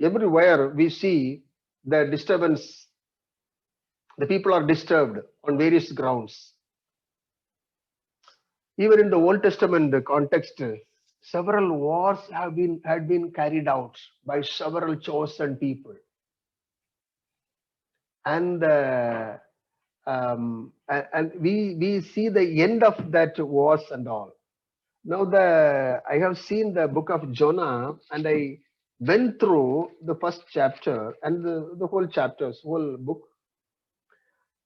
Everywhere we see the disturbance, the people are disturbed on various grounds. Even in the Old Testament context, several wars had been carried out by several chosen people, and and we see the end of that wars and all. Now I have seen the book of Jonah, and I went through the first chapter and the whole chapters, whole book,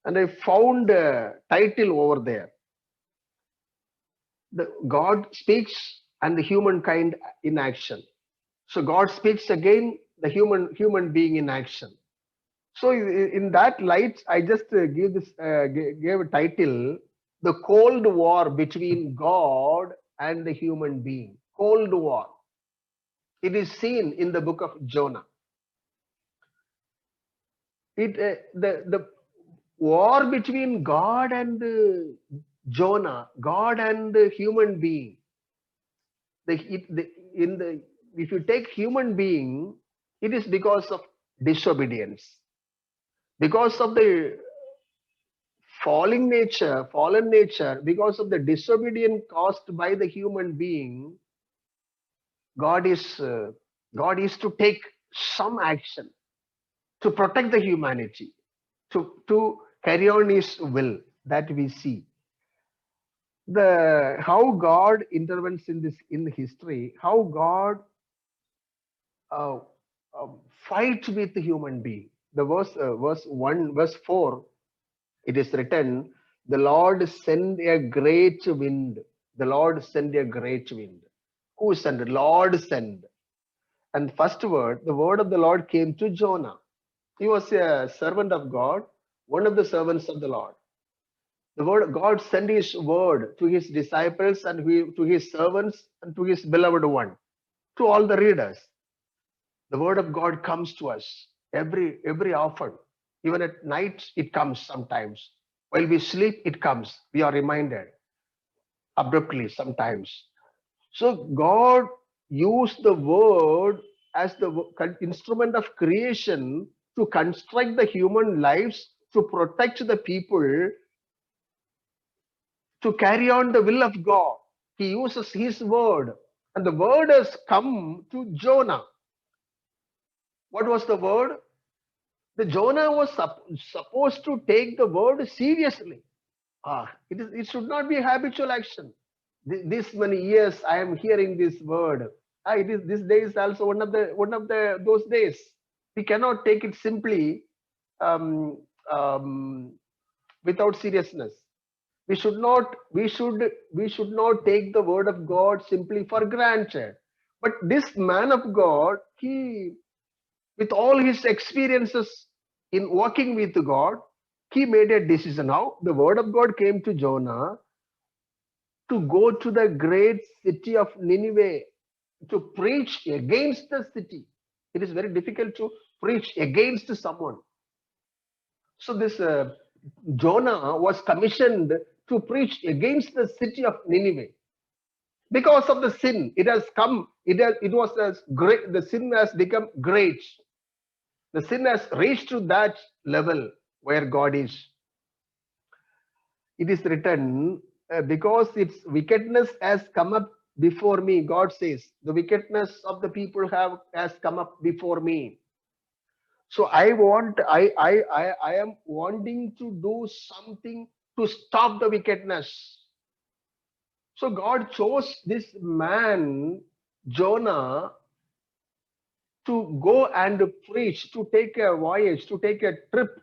and I found a title over there. The God speaks and the humankind in action. So God speaks again, the human being in action. So in that light, I just gave a title, the Cold War between God and the human being. Cold War. It is seen in the book of Jonah. The war between God and Jonah, God and the human being. In the If you take human being, it is because of disobedience, because of the fallen nature, because of the disobedience caused by the human being. God is uh, God is to take some action to protect the humanity, to carry on His will. That we see the how God intervenes in this in history, how God uh, fight with the human being. The verse 1, verse 4, it is written, the Lord send a great wind. The Lord send a great wind. Who sent? Lord send. And first word, the word of the Lord came to Jonah. He was a servant of God, one of the servants of the Lord. The word God sent His word to His disciples and to His servants and to His beloved one, to all the readers. The word of God comes to us every often. Even at night, it comes sometimes. While we sleep, it comes. We are reminded abruptly sometimes. So God used the word as the instrument of creation to construct the human lives, to protect the people, to carry on the will of God. He uses His word, and the word has come to Jonah. What was the word? The Jonah was supposed to take the word seriously. It should not be habitual action. This many years I am hearing this word. It is this day is also one of the those days. We cannot take it simply um, um, without seriousness. We should not take the word of God simply for granted. But this man of God, he, with all his experiences in working with God, he made a decision. Now the word of God came to Jonah to go to the great city of Nineveh to preach against the city. It is very difficult to preach against someone. So this Jonah was commissioned to preach against the city of Nineveh because of the sin. It has come. It was as great. The sin has become great. The sin has reached to that level where God is. It is written, because its wickedness has come up before me. God says, the wickedness of the people has come up before me. So I am wanting to do something to stop the wickedness. So God chose this man, Jonah, to go and preach, to take a voyage, to take a trip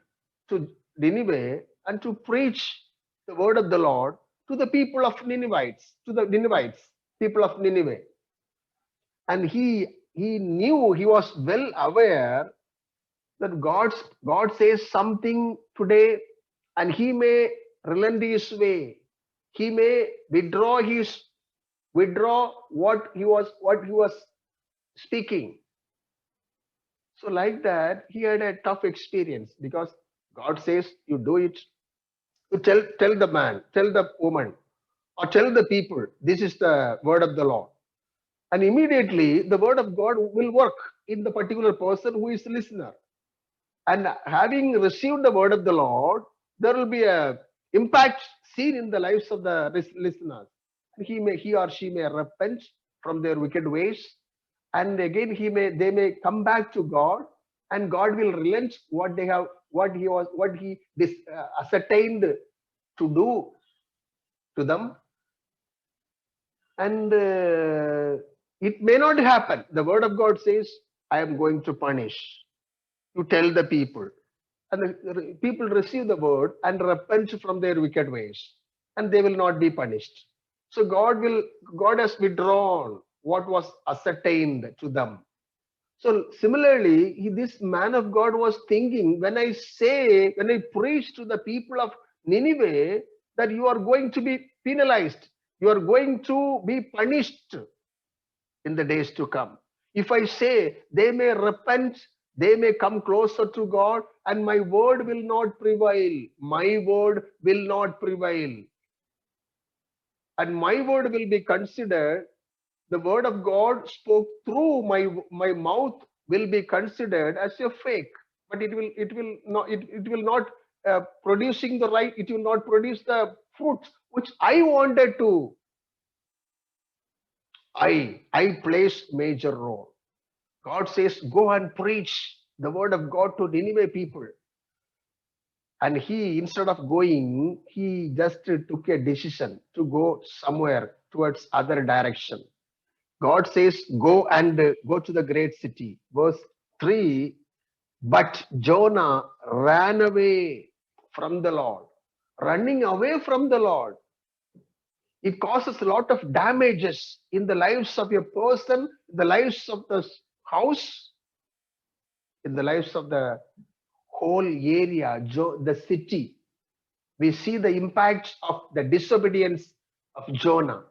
to Nineveh and to preach the word of the Lord to the people of Ninevites, to the Ninevites, people of Nineveh. And he knew, he was well aware that God says something today, and he may relent his way. He may withdraw what he was speaking. So like that, he had a tough experience because God says, you do it. You tell the man, tell the woman, or tell the people, this is the word of the Lord. And immediately the word of God will work in the particular person who is listener. And having received the word of the Lord, there will be a impact seen in the lives of the listeners. He or she may repent from their wicked ways, and again they may come back to God, and God will relent what he ascertained to do to them. And it may not happen. The word of God says, I am going to punish. You tell the people. And the people receive the word and repent from their wicked ways, and they will not be punished. So God has withdrawn what was ascertained to them. So similarly, this man of God was thinking, when I preach to the people of Nineveh that you are going to be penalized, you are going to be punished in the days to come. If I say they may repent, they may come closer to God, and my word will not prevail. My word will not prevail. And my word will be considered, the word of God spoke through my mouth will be considered as a fake. But it will not producing the right, it will not produce the fruit which I wanted to. I place major role. God says, go and preach the word of God to Nineveh people. And he, instead of going, he just took a decision to go somewhere towards other direction. God says, go and go to the great city. Verse 3, but Jonah ran away from the Lord. Running away from the Lord, it causes a lot of damages in the lives of a person, the lives of the house, in the lives of the whole area, the city. We see the impact of the disobedience of Jonah.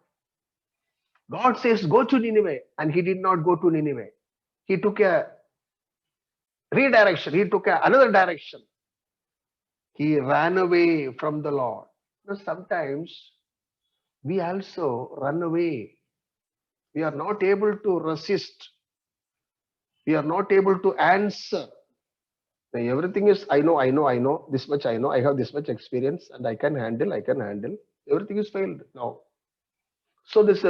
God says, go to Nineveh, and he did not go to Nineveh. He took a redirection, he took another direction. He ran away from the Lord. Now, sometimes we also run away. We are not able to resist. We are not able to answer. Now, everything is, I know, this much I know, I have this much experience, and I can handle. Everything is failed now. So this,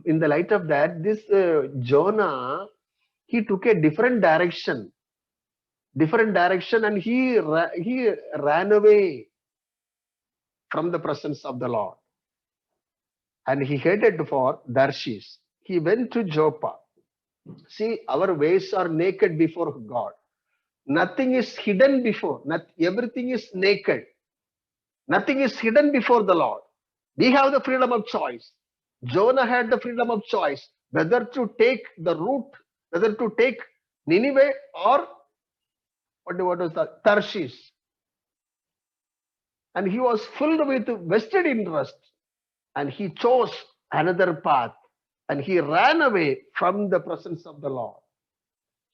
in the light of that, this Jonah, he took a different direction, and he ran away from the presence of the Lord, and he headed for Tarshish. He went to Joppa. See, our ways are naked before God. Nothing is hidden before. Everything is naked. Nothing is hidden before the Lord. We have the freedom of choice. Jonah had the freedom of choice whether to take the route, whether to take Nineveh or what was that? Tarshish. And he was filled with vested interest, and he chose another path, and he ran away from the presence of the Lord.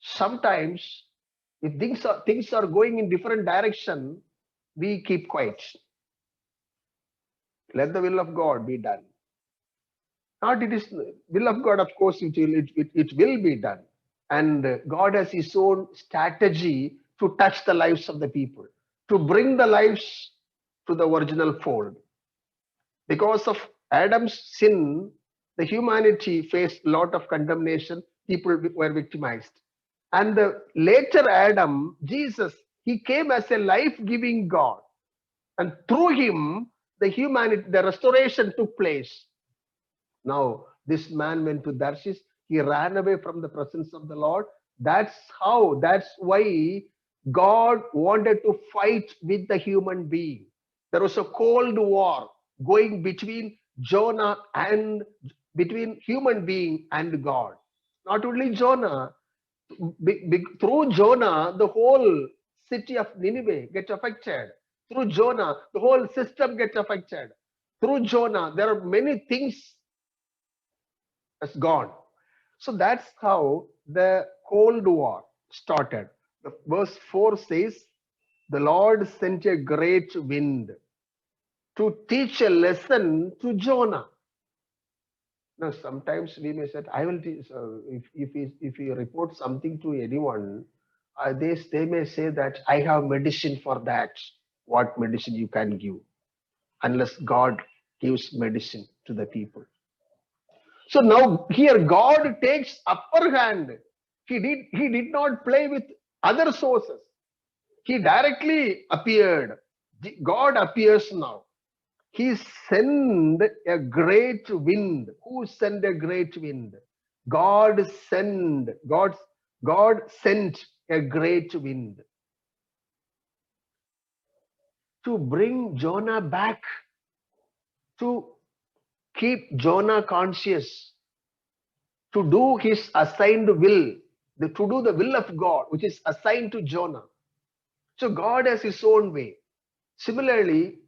Sometimes, if things are going in different direction, we keep quiet. Let the will of God be done. Not it is will of God, of course, it will be done. And God has his own strategy to touch the lives of the people, to bring the lives to the original fold. Because of Adam's sin, the humanity faced a lot of condemnation. People were victimized. And the later Adam, Jesus, he came as a life-giving God. And through him, the restoration took place. Now, this man went to Tarshish. He ran away from the presence of the Lord. That's why God wanted to fight with the human being. There was a cold war going between Jonah and between human being and God. Not only Jonah, through Jonah, the whole city of Nineveh gets affected. Through Jonah, the whole system gets affected. Through Jonah, there are many things has gone. So that's how the Cold War started. The verse 4 says, the Lord sent a great wind to teach a lesson to Jonah. Now, sometimes we may say, I will teach, if you report something to anyone, they may say that I have medicine for that. What medicine you can give? Unless God gives medicine to the people. So now here God takes upper hand. He did not play with other sources. He directly appeared. God appears now. He sent a great wind. Who sent a great wind? God sent. God sent a great wind to bring Jonah back, to keep Jonah conscious, to do his assigned will, to do the will of God, which is assigned to Jonah. So God has his own way. Similarly,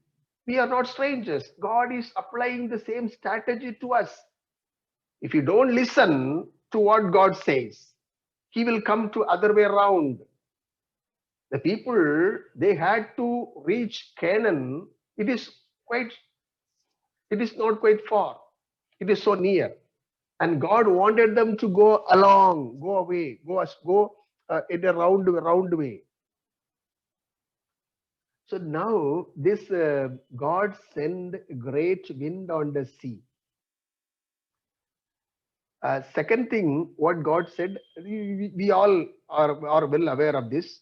we are not strangers. God is applying the same strategy to us. If you don't listen to what God says, he will come to other way around. The people, they had to reach Canaan. Quite, it is not quite far. It is so near. And God wanted them to go along, go away, go in a round way. So now this God sent great wind on the sea. Second thing, what God said, we all are well aware of this.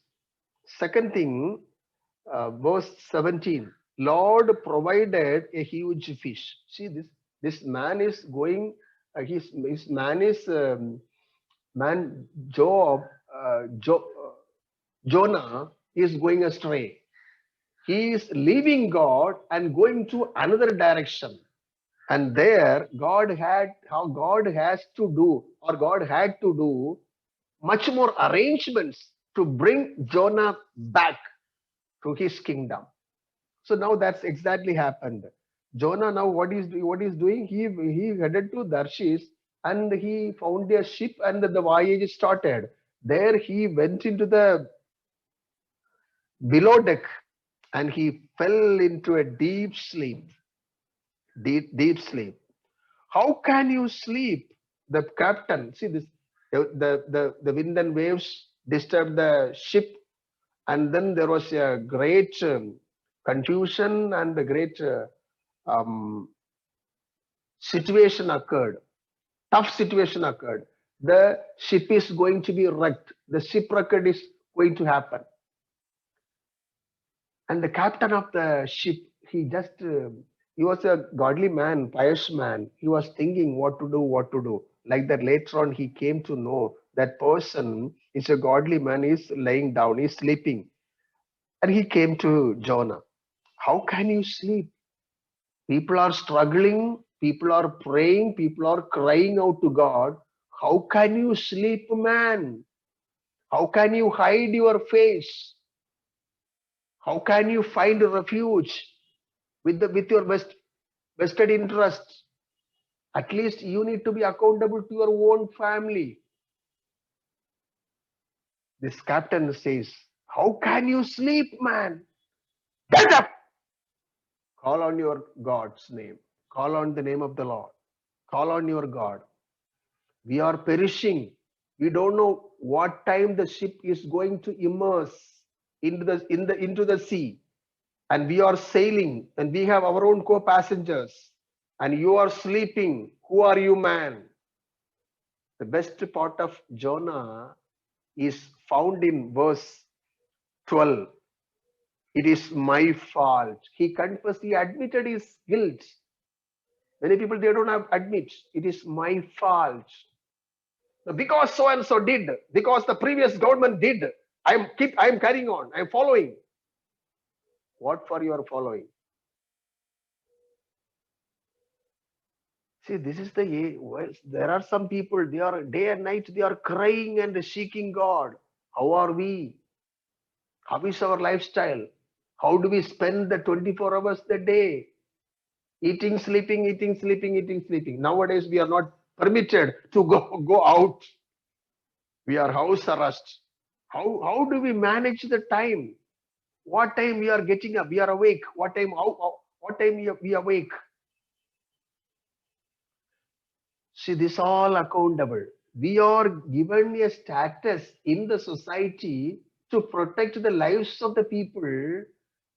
Second thing, verse 17, Lord provided a huge fish. See this man is going, his man is man Job, Jonah is going astray. He is leaving God and going to another direction. And there, God has to do, or God had to do much more arrangements to bring Jonah back to his kingdom. So now that's exactly happened. Jonah now what is doing? He headed to Tarshish and he found a ship and the voyage started. There he went into the below deck and he fell into a deep sleep. Deep sleep. How can you sleep? The captain, see this, the wind and waves disturbed the ship, and then there was a great confusion and a great um, situation occurred. Tough situation occurred. The ship is going to be wrecked. The shipwreck is going to happen. And the captain of the ship, he was a godly man, pious man. He was thinking what to do. Like that later on, he came to know that person is a godly man, is laying down, he's sleeping. And he came to Jonah. How can you sleep? People are struggling, people are praying, people are crying out to God. How can you sleep, man? How can you hide your face? How can you find a refuge with your vested interests? At least you need to be accountable to your own family. This captain says, how can you sleep, man? Get up! Call on your God's name. Call on the name of the Lord. Call on your God. We are perishing. We don't know what time the ship is going to immerse into the sea. And we are sailing and we have our own co-passengers. And you are sleeping. Who are you, man? The best part of Jonah is found in verse 12. It is my fault. He confessed, he admitted his guilt. Many people, they don't have admit, it is my fault. Because so and so did, because the previous government did, I am carrying on, I am following. What for you are following? See, this is there are some people, they are day and night, they are crying and seeking God. How are we? How is our lifestyle? How do we spend the 24 hours a day? Eating, sleeping, eating, sleeping, eating, sleeping. Nowadays, we are not permitted to go out. We are house arrest. How do we manage the time? What time we are getting up? We are awake. What time we awake? See, this all accountable. We are given a status in the society to protect the lives of the people,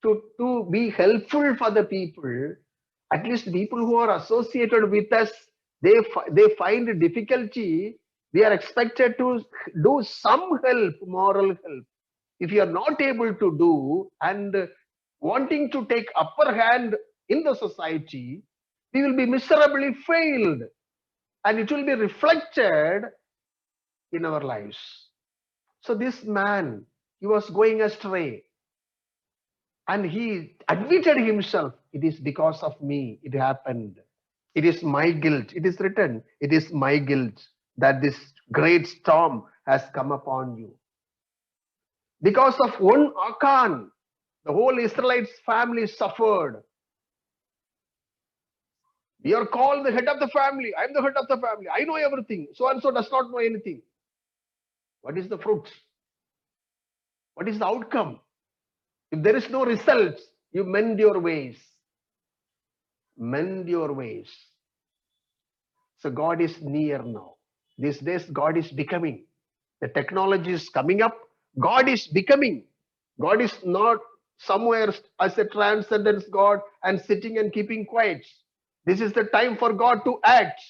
to be helpful for the people. At least people who are associated with us, they find difficulty. We are expected to do some help, moral help. If you are not able to do and wanting to take upper hand in the society, we will be miserably failed and it will be reflected in our lives. So this man, he was going astray and he admitted himself, it is because of me, it happened. It is my guilt. It is written, it is my guilt that this great storm has come upon you. Because of one Achan, the whole Israelites family suffered. We are called the head of the family. I am the head of the family. I know everything. So and so does not know anything. What is the fruit? What is the outcome? If there is no result, you mend your ways. Mend your ways. So God is near now. These days, God is becoming. The technology is coming up. God is becoming. God is not somewhere as a transcendence God and sitting and keeping quiet. This is the time for God to act.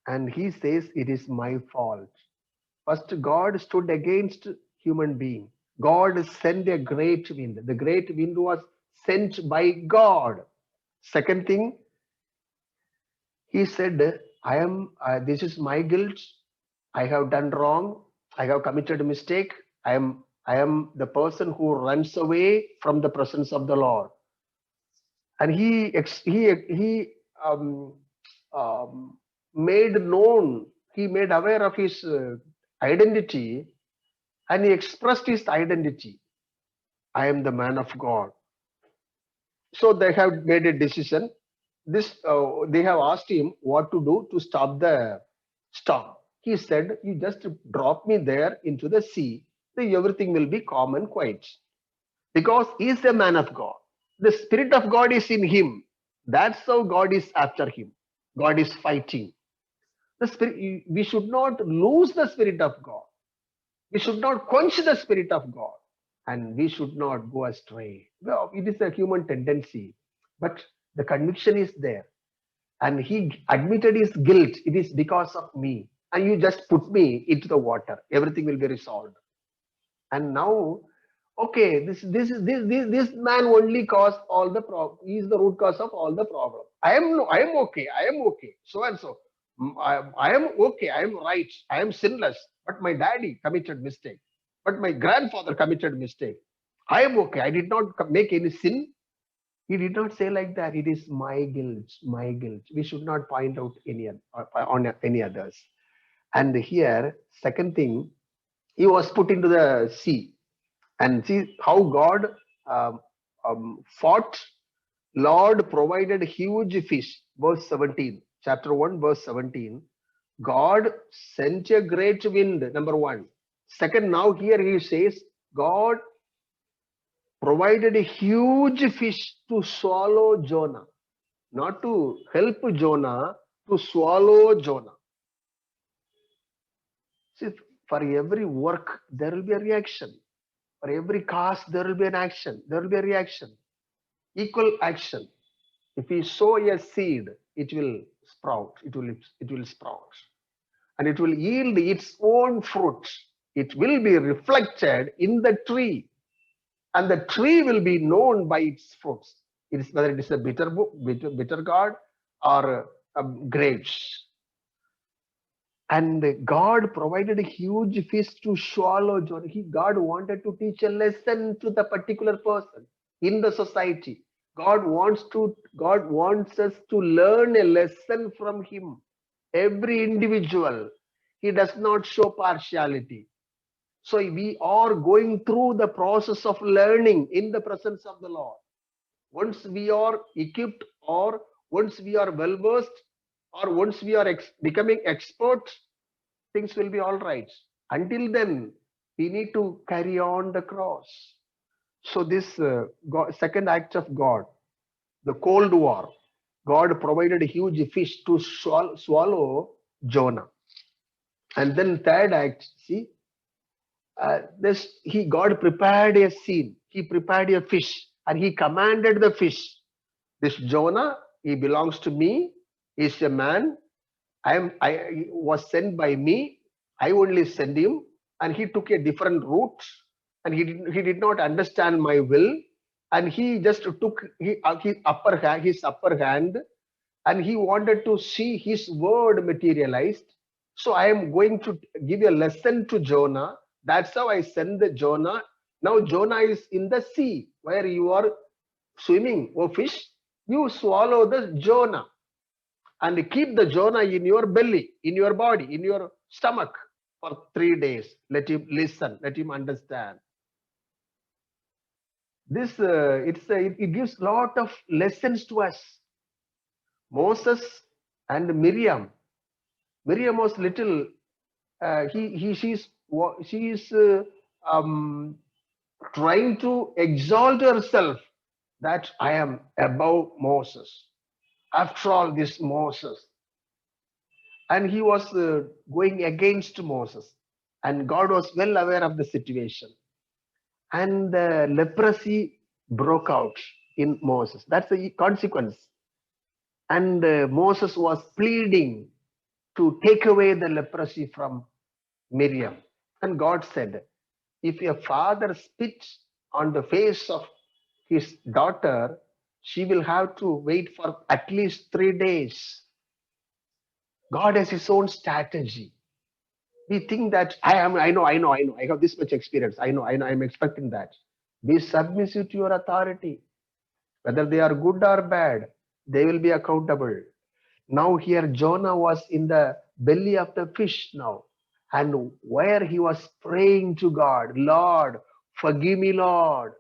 And he says, it is my fault. First, God stood against human being. God sent a great wind. The great wind was sent by God. Second thing, he said, this is my guilt. I have done wrong. I have committed a mistake. I am the person who runs away from the presence of the Lord. And um, made known, he made aware of his identity, and he expressed his identity. I am the man of God. So they have made a decision. They have asked him what to do to stop the storm. He said, "You just drop me there into the sea. Then everything will be calm and quiet." Because he is a man of God. The Spirit of God is in him. That's how God is after him. God is fighting. The Spirit, we should not lose the Spirit of God. We should not quench the Spirit of God. And we should not go astray. Well, it is a human tendency. But the conviction is there. And he admitted his guilt. It is because of me. And you just put me into the water. Everything will be resolved. And now, okay, this man only caused all the problem. He is the root cause of all the problem. I am okay. I am okay. So and so. I am okay. I am right. I am sinless. But my daddy committed mistake. But my grandfather committed mistake. I am okay. I did not make any sin. He did not say like that. It is my guilt. My guilt. We should not point out on any others. And here, second thing, he was put into the sea. And see how God fought. Lord provided huge fish. Verse 17, chapter 1, verse 17. God sent a great wind, number one. Second, now here he says, God provided a huge fish to swallow Jonah. Not to help Jonah, to swallow Jonah. See, for every work, there will be a reaction. For every cause, there will be an action. There will be a reaction. Equal action. If we sow a seed, it will sprout. It will sprout. And it will yield its own fruit. It will be reflected in the tree. And the tree will be known by its fruits. It is whether it is a bitter gourd or grapes. And God provided a huge fish to swallow Jonah. God wanted to teach a lesson to the particular person in the society. God wants us to learn a lesson from him. Every individual, he does not show partiality. So we are going through the process of learning in the presence of the Lord. Once we are equipped, or once we are well versed, or once we are becoming expert, things will be all right. Until then, we need to carry on the cross. So this second act of God, the Cold War. God provided a huge fish to swallow Jonah. And then third act, see, God prepared a scene. He prepared a fish, and he commanded the fish. This Jonah, he belongs to me. He's a man. I was sent by me. I only sent him, and he took a different route, and he did not understand my will, and he just took his upper hand, and he wanted to see his word materialized. So I am going to give a lesson to Jonah. That's how I send the Jonah. Now Jonah is in the sea where you are swimming, or fish. You swallow the Jonah and keep the Jonah in your belly, in your body, in your stomach for 3 days. Let him listen, let him understand. This it gives lot of lessons to us. Moses and Miriam. Miriam was little. She is trying to exalt herself that I am above Moses. After all, this Moses, and he was going against Moses, and God was well aware of the situation, and the leprosy broke out in Moses. That's the consequence, and Moses was pleading to take away the leprosy from Miriam, and God said, if a father spits on the face of his daughter, she will have to wait for at least 3 days. God has his own strategy. We think that I know, I have this much experience. I know, I'm expecting that. Be submissive to your authority. Whether they are good or bad, they will be accountable. Now here Jonah was in the belly of the fish now. And where he was praying to God, Lord, forgive me, Lord.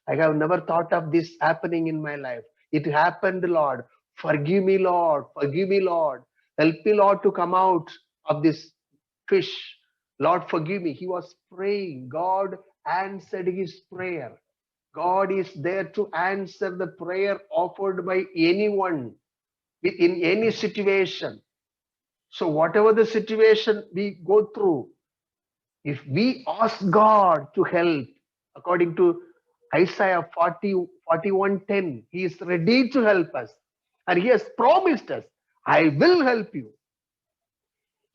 I have never thought of this happening in my life. It happened, Lord. Forgive me, Lord. Forgive me, Lord. Help me, Lord, to come out of this fish. Lord, forgive me. He was praying. God answered his prayer. God is there to answer the prayer offered by anyone in any situation. So, whatever the situation we go through, if we ask God to help, according to Isaiah 41:10, He is ready to help us. And He has promised us, I will help you.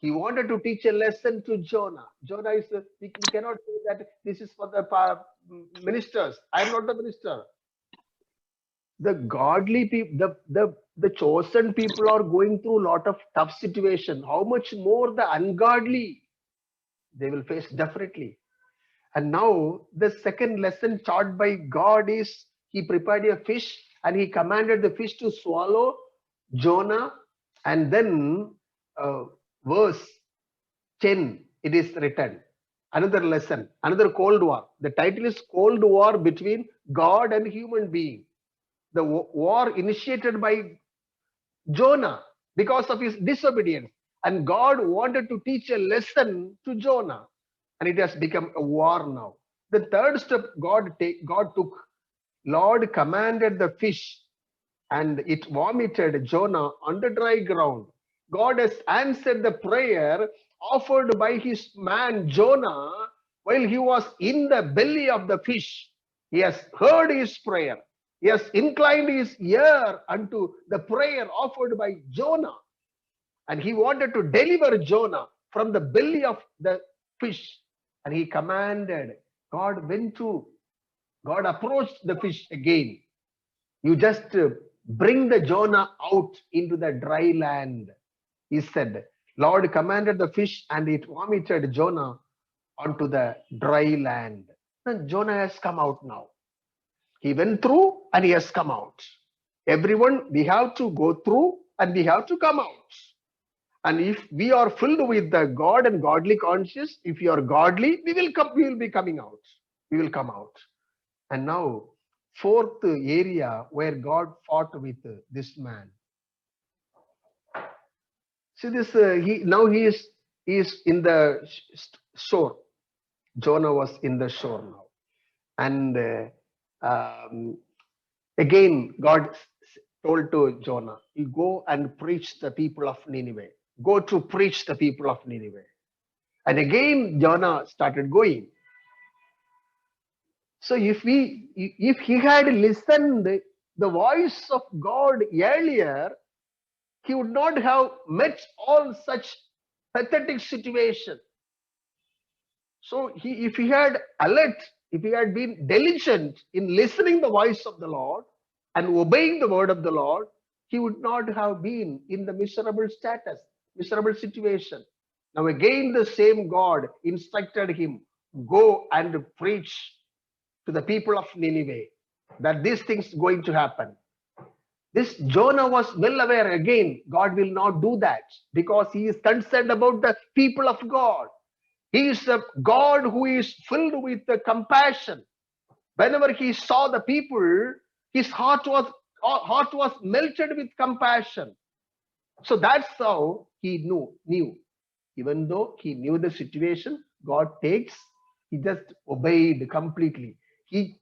He wanted to teach a lesson to Jonah. Jonah is, we cannot say that this is for the ministers. I am not the minister. The godly people, the chosen people are going through a lot of tough situation. How much more the ungodly they will face definitely. And now the second lesson taught by God is he prepared a fish and he commanded the fish to swallow Jonah. And then verse 10, it is written. Another lesson, another Cold War. The title is Cold War between God and human being. The war initiated by Jonah because of his disobedience. And God wanted to teach a lesson to Jonah. And it has become a war now. The third step God took, Lord commanded the fish and it vomited Jonah on the dry ground. God has answered the prayer offered by his man Jonah while he was in the belly of the fish. He has heard his prayer. He has inclined his ear unto the prayer offered by Jonah. And he wanted to deliver Jonah from the belly of the fish. And he commanded. God approached the fish again. You just bring the Jonah out into the dry land. He said, Lord commanded the fish and it vomited Jonah onto the dry land. And Jonah has come out now. He went through and he has come out. Everyone, we have to go through and we have to come out. And if we are filled with the God and godly conscience, if you are godly, we will be coming out. We will come out. And now, fourth area where God fought with this man. See this, he is in the shore. Jonah was in the shore now. And again, God told to Jonah, you go and preach the people of Nineveh. Go to preach the people of Nineveh. And again, Jonah started going. So if he had listened the voice of God earlier, he would not have met all such pathetic situation. So if he had alert, if he had been diligent in listening the voice of the Lord and obeying the word of the Lord, he would not have been in the miserable status, miserable situation. Now again, the same God instructed him, go and preach to the people of Nineveh that these things going to happen. This Jonah was well aware again, God will not do that because he is concerned about the people of God. He is a God who is filled with the compassion. Whenever he saw the people, his heart was melted with compassion. So that's how he knew. Even though he knew the situation, God takes, he just obeyed completely. He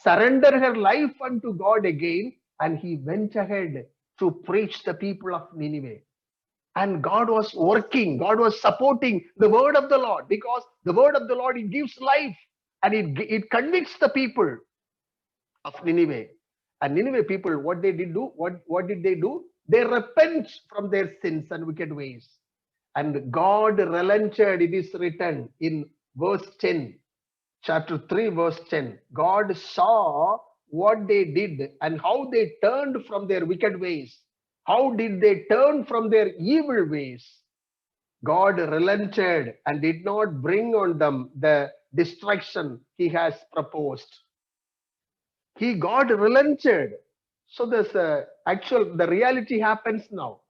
surrendered her life unto God again, and he went ahead to preach the people of Nineveh. And God was working, God was supporting the word of the Lord, because the word of the Lord, it gives life and it convicts the people of Nineveh. And Nineveh people, what they did do, what did they do? They repent from their sins and wicked ways. And God relented, it is written in verse 10, chapter 3, verse 10. God saw what they did and how they turned from their wicked ways. How did they turn from their evil ways? God relented and did not bring on them the destruction he has proposed. God relented. So this the reality happens now.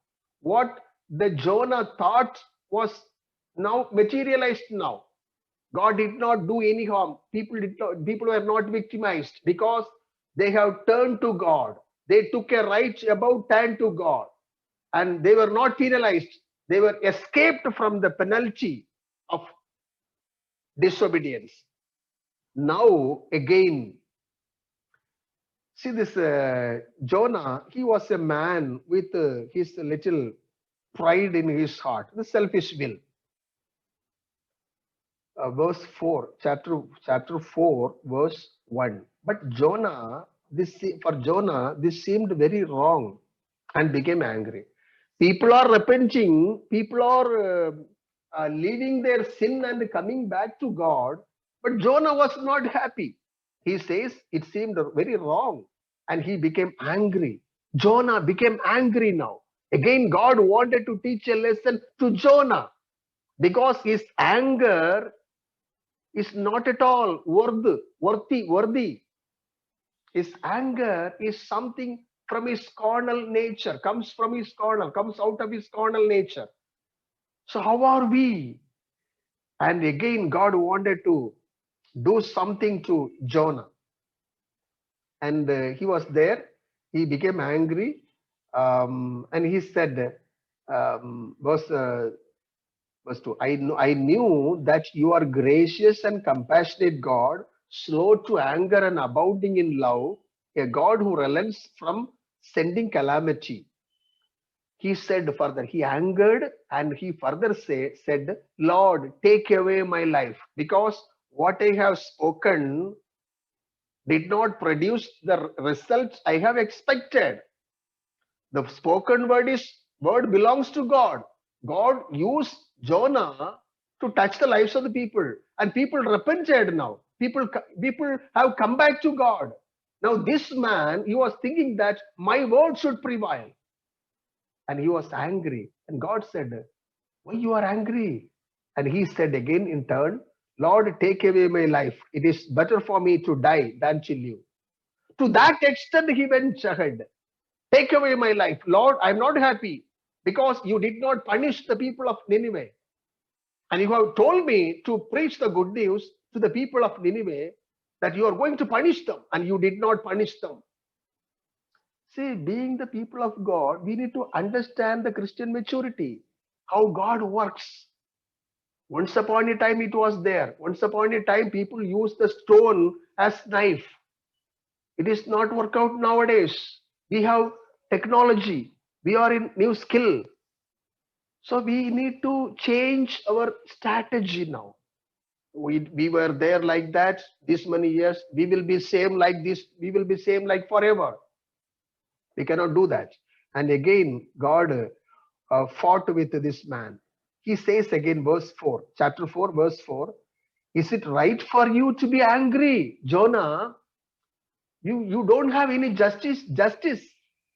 What the Jonah thought was now materialized now. God did not do any harm. People were not victimized because they have turned to God. They took a right about turn to God, and they were not penalized. They were escaped from the penalty of disobedience. Now again, see this Jonah, he was a man with his little pride in his heart, the selfish will. Verse 4, chapter 4, verse 1. But Jonah, for Jonah, this seemed very wrong and became angry. People are repenting, people are leaving their sin and coming back to God, but Jonah was not happy. He says it seemed very wrong and he became angry. Jonah became angry now. Again, God wanted to teach a lesson to Jonah because his anger is not at all worthy. His anger is something from his carnal nature, comes out of his carnal nature. So how are we? And again, God wanted to do something to Jonah. And he was there. He became angry. And he said, verse 2, I knew that you are gracious and compassionate God, slow to anger and abounding in love, a God who relents from sending calamity. He said further, he angered and he further said, Lord, take away my life, because what I have spoken did not produce the results I have expected. The spoken word belongs to God. God used Jonah to touch the lives of the people, and people repented now. People have come back to God. Now this man, he was thinking that my word should prevail, and he was angry. And God said, why you are angry? And he said again in turn, Lord, take away my life. It is better for me to die than to live. To that extent, he went ahead. Take away my life. Lord, I'm not happy because you did not punish the people of Nineveh. And you have told me to preach the good news to the people of Nineveh that you are going to punish them, and you did not punish them. See, being the people of God, we need to understand the Christian maturity, how God works. Once upon a time it was there. Once upon a time people used the stone as knife. It is not work out nowadays. We have technology. We are in new skill. So we need to change our strategy now. We were there like that this many years. We will be same like this. We will be same like forever. We cannot do that. And again, God fought with this man. He says again, verse 4, chapter 4, verse 4, is it right for you to be angry? Jonah, you don't have any justice.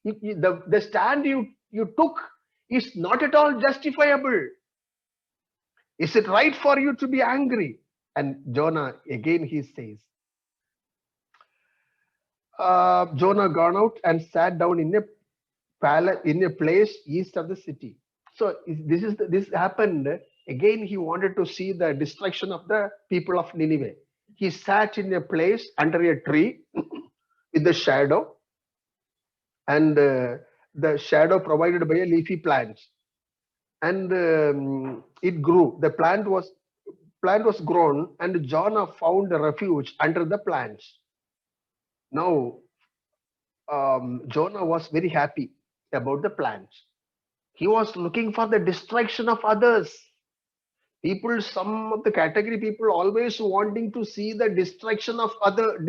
The stand you took is not at all justifiable. Is it right for you to be angry? And Jonah, again, he says, Jonah gone out and sat down in a palace, in a place east of the city. So this happened again. He wanted to see the destruction of the people of Nineveh. He sat in a place under a tree with the shadow, and the shadow provided by a leafy plant, and it grew. The plant was grown, and Jonah found a refuge under the plant. Now Jonah was very happy about the plant. He was looking for the destruction of others. People, some of the category people always wanting to see the destruction of others.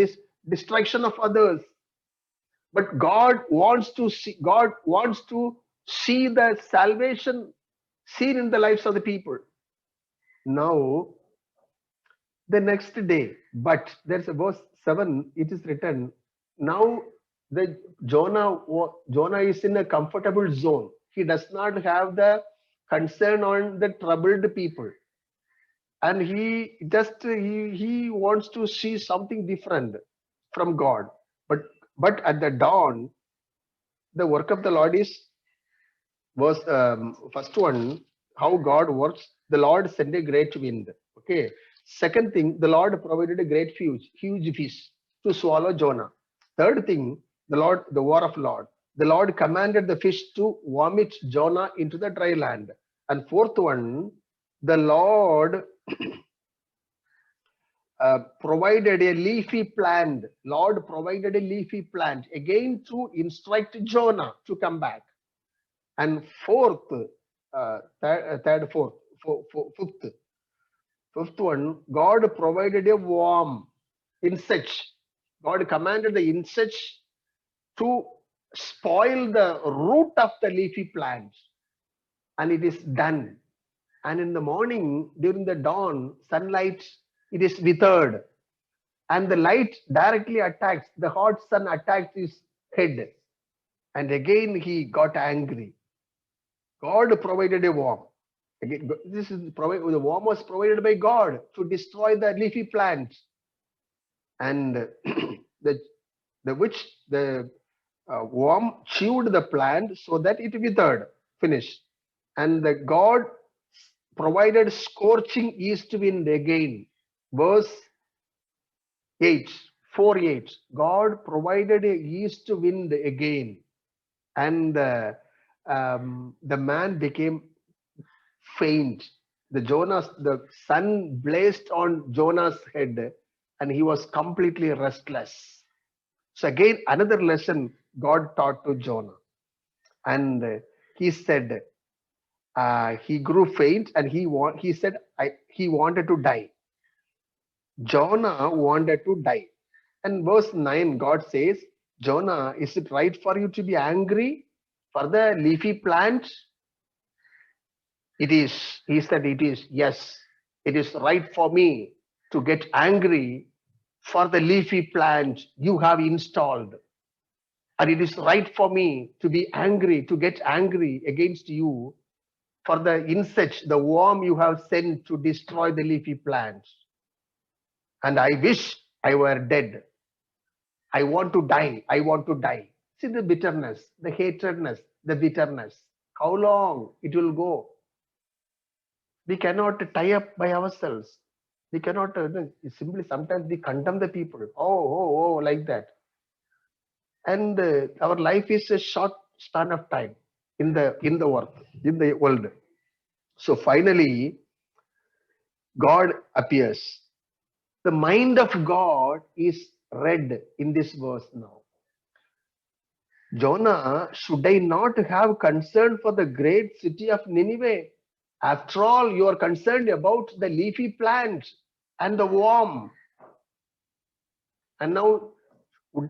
But God wants to see the salvation seen in the lives of the people. Now, the next day, but there's a verse 7, it is written, now the Jonah is in a comfortable zone. He does not have the concern on the troubled people, and he wants to see something different from God. But at the dawn, the work of the Lord is was first one, how God works. The Lord sent a great wind. Okay. Second thing, the Lord provided a great huge fish to swallow Jonah. Third thing, the word of Lord. The Lord commanded the fish to vomit Jonah into the dry land. And fourth one, the Lord provided a leafy plant. Lord provided a leafy plant again to instruct Jonah to come back. And fourth, fifth one, God provided a worm, insect. God commanded the insect to spoil the root of the leafy plant, and it is done. And in the morning, during the dawn, sunlight, it is withered, and the light directly attacks, the hot sun attacks his head, and again he got angry. God provided a worm. Again, the worm was provided by God to destroy the leafy plant, and the worm chewed the plant so that it withered, finished, and the God provided scorching east wind again. Verse 8, 4:8. God provided a east wind again, and the man became faint. The sun blazed on Jonah's head, and he was completely restless. So again, another lesson God taught to Jonah, and he said he grew faint, and he said he wanted to die. Jonah wanted to die. And verse 9, God says, Jonah, is it right for you to be angry for the leafy plant? It is. He said, it is. Yes, it is right for me to get angry for the leafy plant you have installed. And it is right for me to be angry, to get angry against you for the insect, the worm you have sent to destroy the leafy plants. And I wish I were dead. I want to die. I want to die. See the bitterness, the hatredness, the bitterness. How long it will go? We cannot tie up by ourselves. We cannot simply, sometimes we condemn the people. Oh, like that. And our life is a short span of time in the world. So finally, God appears. The mind of God is read in this verse now. Jonah, should I not have concern for the great city of Nineveh? After all, you are concerned about the leafy plant and the worm. And now,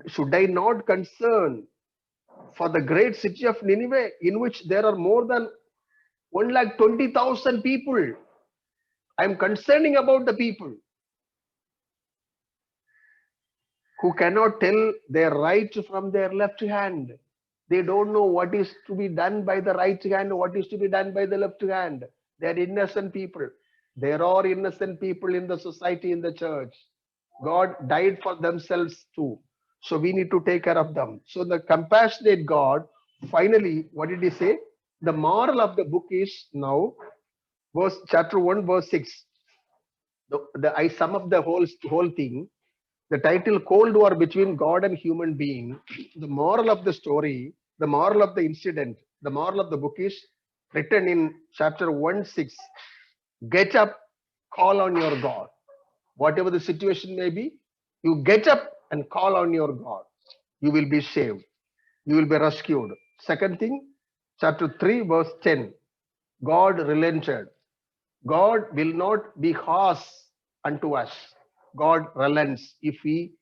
should I not concern for the great city of Nineveh, in which there are more than 1,20,000 people? I am concerning about the people who cannot tell their right from their left hand. They don't know what is to be done by the right hand, what is to be done by the left hand. They are innocent people. There are innocent people in the society, in the church. God died for themselves too. So we need to take care of them. So the compassionate God, finally, what did he say? The moral of the book is now, chapter 1, verse 6. I sum up the whole thing. The title Cold War Between God and Human Being. The moral of the story, the moral of the incident, the moral of the book is written in chapter 1:6. Get up, call on your God. Whatever the situation may be, you get up and call on your God. You will be saved. You will be rescued. Second thing, chapter 3, verse 10. God relented. God will not be harsh unto us. God relents if we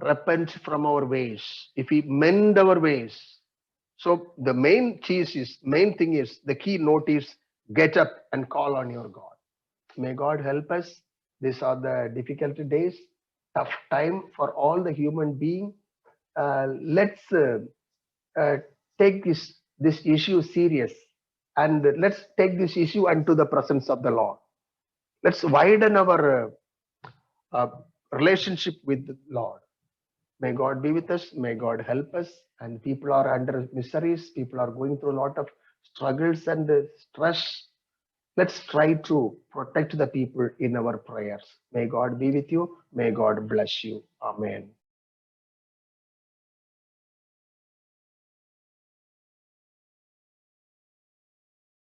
repent from our ways, if we mend our ways. So the main thing is, the key note is get up and call on your God. May God help us. These are the difficult days, tough time for all the human being. Let's uh, take this issue serious, and let's take this issue unto the presence of the Lord. Let's widen our uh, relationship with the Lord. May God be with us. May God help us. And people are under miseries. People are going through a lot of struggles and stress. Let's try to protect the people in our prayers. May God be with you. May God bless you. Amen.